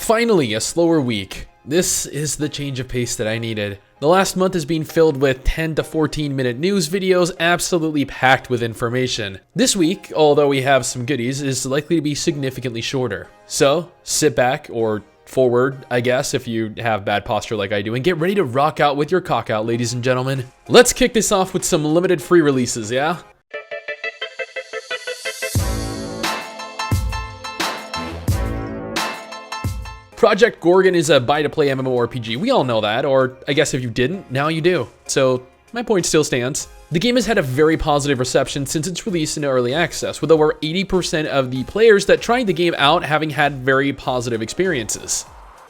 Finally, a slower week. This is the change of pace that I needed. The last month has been filled with 10 to 14 minute news videos absolutely packed with information. This week, although we have some goodies, is likely to be significantly shorter. So, sit back, or forward, I guess, if you have bad posture like I do, and get ready to rock out with your cock out, ladies and gentlemen. Let's kick this off with some limited free releases, yeah? Project Gorgon is a buy-to-play MMORPG. We all know that, or I guess if you didn't, now you do. So, my point still stands. The game has had a very positive reception since its release in early access, with over 80% of the players that tried the game out having had very positive experiences.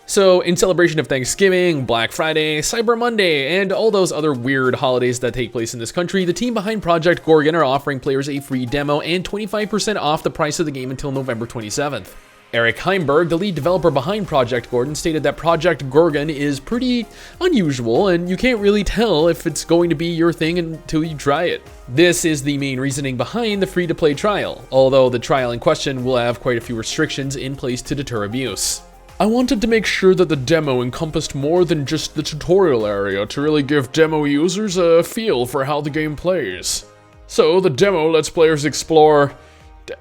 So, in celebration of Thanksgiving, Black Friday, Cyber Monday, and all those other weird holidays that take place in this country, the team behind Project Gorgon are offering players a free demo and 25% off the price of the game until November 27th. Eric Heimberg, the lead developer behind Project Gorgon, stated that Project Gorgon is pretty unusual and you can't really tell if it's going to be your thing until you try it. This is the main reasoning behind the free-to-play trial, although the trial in question will have quite a few restrictions in place to deter abuse. I wanted to make sure that the demo encompassed more than just the tutorial area to really give demo users a feel for how the game plays. So the demo lets players explore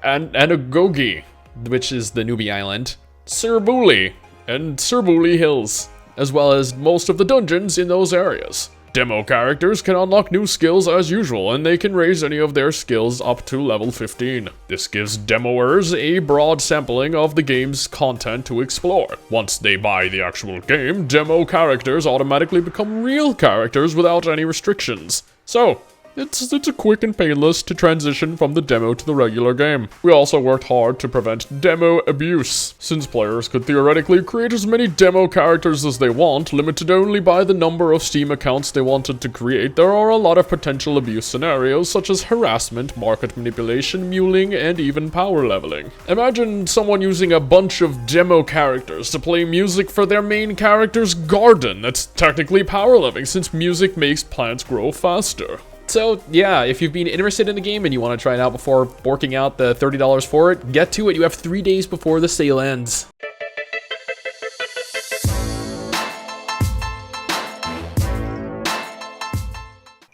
Anagogi, which is the newbie island, Sirbuli, and Sirbuli Hills, as well as most of the dungeons in those areas. Demo characters can unlock new skills as usual, and they can raise any of their skills up to level 15. This gives demoers a broad sampling of the game's content to explore. Once they buy the actual game, demo characters automatically become real characters without any restrictions. So, it's a quick and painless to transition from the demo to the regular game. We also worked hard to prevent demo abuse, since players could theoretically create as many demo characters as they want, limited only by the number of Steam accounts they wanted to create. There are a lot of potential abuse scenarios, such as harassment, market manipulation, muling, and even power leveling. Imagine someone using a bunch of demo characters to play music for their main character's garden. That's technically power leveling, since music makes plants grow faster. So yeah, if you've been interested in the game and you want to try it out before forking out the $30 for it, get to it. You have 3 days before the sale ends.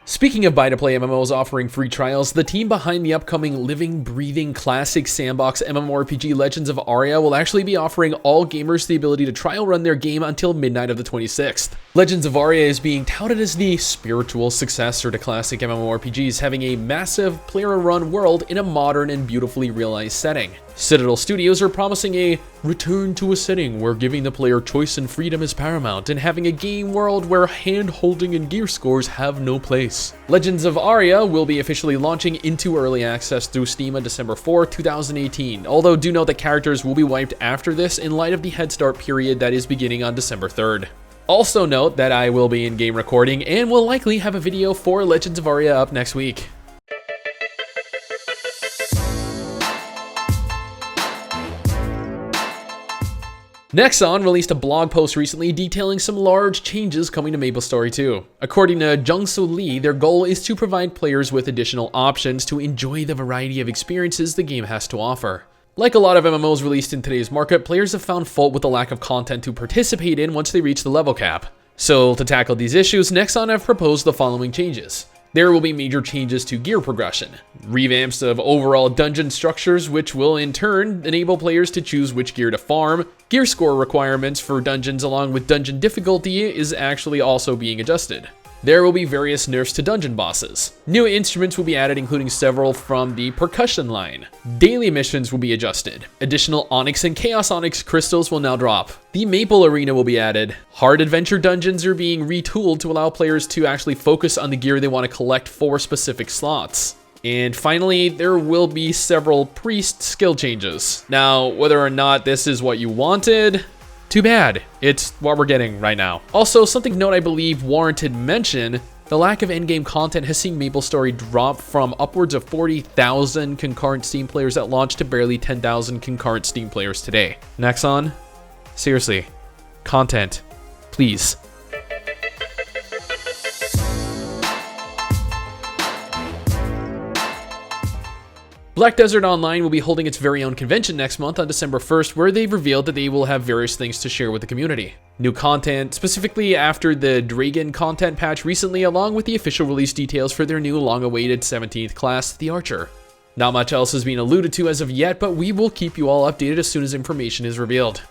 Speaking of buy-to-play MMOs offering free trials, the team behind the upcoming living, breathing, classic sandbox MMORPG Legends of Aria will actually be offering all gamers the ability to trial run their game until midnight of the 26th. Legends of Aria is being touted as the spiritual successor to classic MMORPGs, having a massive player-run world in a modern and beautifully realized setting. Citadel Studios are promising a return to a setting where giving the player choice and freedom is paramount, and having a game world where hand-holding and gear scores have no place. Legends of Aria will be officially launching into early access through Steam on December 4, 2018, although do note that characters will be wiped after this in light of the head start period that is beginning on December 3rd. Also note that I will be in-game recording and will likely have a video for Legends of Aria up next week. Nexon released a blog post recently detailing some large changes coming to MapleStory 2. According to Jungso Lee, their goal is to provide players with additional options to enjoy the variety of experiences the game has to offer. Like a lot of MMOs released in today's market, players have found fault with the lack of content to participate in once they reach the level cap. So to tackle these issues, Nexon have proposed the following changes. There will be major changes to gear progression, revamps of overall dungeon structures, which will in turn enable players to choose which gear to farm. Gear score requirements for dungeons along with dungeon difficulty is actually also being adjusted. There will be various nerfs to dungeon bosses. New instruments will be added, including several from the percussion line. Daily missions will be adjusted. Additional Onyx and Chaos Onyx crystals will now drop. The Maple Arena will be added. Hard adventure dungeons are being retooled to allow players to actually focus on the gear they want to collect for specific slots. And finally, there will be several priest skill changes. Now, whether or not this is what you wanted, too bad. It's what we're getting right now. Also, something to note I believe warranted mention, the lack of endgame content has seen MapleStory drop from upwards of 40,000 concurrent Steam players at launch to barely 10,000 concurrent Steam players today. Nexon, seriously, content, please. Black Desert Online will be holding its very own convention next month on December 1st, where they've revealed that they will have various things to share with the community. New content, specifically after the Dragon content patch recently, along with the official release details for their new long-awaited 17th class, the Archer. Not much else has been alluded to as of yet, but we will keep you all updated as soon as information is revealed.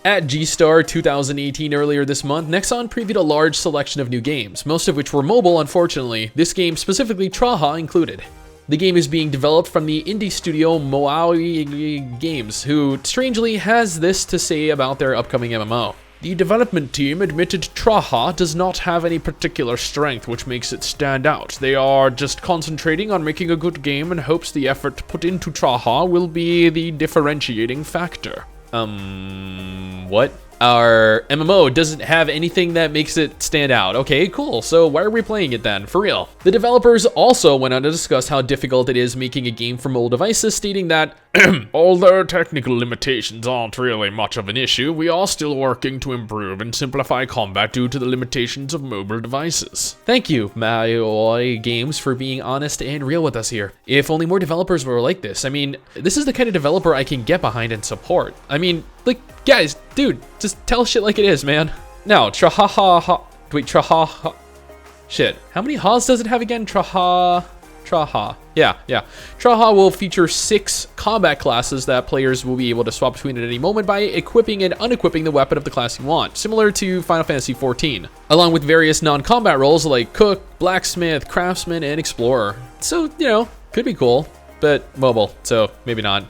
At G-Star 2018 earlier this month, Nexon previewed a large selection of new games, most of which were mobile, unfortunately, this game specifically Traha included. The game is being developed from the indie studio WIGGY Games, who strangely has this to say about their upcoming MMO. The development team admitted Traha does not have any particular strength which makes it stand out. They are just concentrating on making a good game and hopes the effort put into Traha will be the differentiating factor. What? Our MMO doesn't have anything that makes it stand out. Okay, cool. So why are we playing it then? For real. The developers also went on to discuss how difficult it is making a game for mobile devices, stating that, although technical limitations aren't really much of an issue, we are still working to improve and simplify combat due to the limitations of mobile devices. Thank you, MapleStory Games, for being honest and real with us here. If only more developers were like this. I mean, this is the kind of developer I can get behind and support. I mean, like, guys, dude, just tell shit like it is, man. Now, Traha. Wait, Traha. Shit. How many ha's does it have again? Traha. Yeah. Traha will feature 6 combat classes that players will be able to swap between at any moment by equipping and unequipping the weapon of the class you want, similar to Final Fantasy XIV, along with various non-combat roles like Cook, Blacksmith, Craftsman, and Explorer. So, you know, could be cool, but mobile, so maybe not.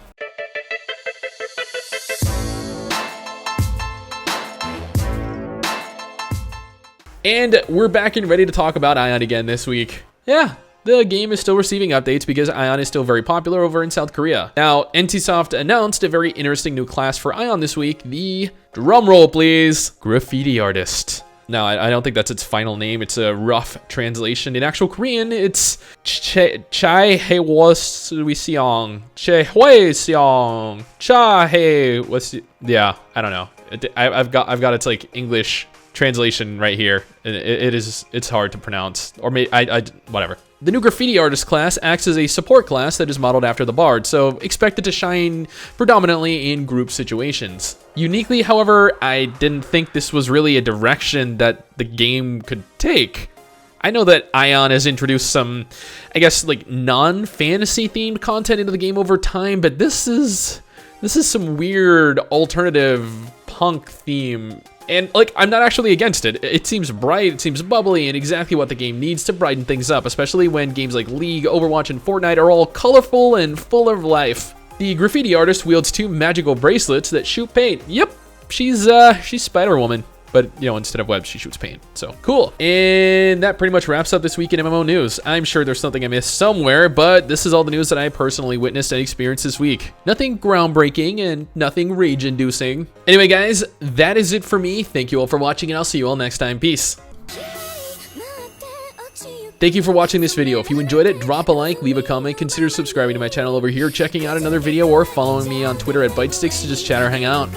And we're back and ready to talk about Aion again this week. Yeah, the game is still receiving updates because Aion is still very popular over in South Korea. Now, NCSoft announced a very interesting new class for Aion this week, the, drumroll please, Graffiti Artist. Now, I don't think that's its final name. It's a rough translation. In actual Korean, it's Chai Hei-was-wi-seong. Chai-hwei-seong. Chai-hei-was... Yeah, I don't know. I've got its like English translation right here. It's hard to pronounce, or maybe whatever. The new Graffiti Artist class acts as a support class that is modeled after the Bard, so expect it to shine predominantly in group situations. Uniquely, however, I didn't think this was really a direction that the game could take. I know that Aion has introduced some, I guess, like non-fantasy themed content into the game over time, but this is some weird alternative punk theme. And, like, I'm not actually against it. It seems bright, it seems bubbly, and exactly what the game needs to brighten things up, especially when games like League, Overwatch, and Fortnite are all colorful and full of life. The Graffiti Artist wields 2 magical bracelets that shoot paint. Yep, she's Spider-Woman. But, you know, instead of webs, she shoots paint. So, cool. And that pretty much wraps up this week in MMO news. I'm sure there's something I missed somewhere, but this is all the news that I personally witnessed and experienced this week. Nothing groundbreaking and nothing rage-inducing. Anyway, guys, that is it for me. Thank you all for watching, and I'll see you all next time. Peace. Thank you for watching this video. If you enjoyed it, drop a like, leave a comment, consider subscribing to my channel over here, checking out another video, or following me on Twitter at STIX to just chat or hang out.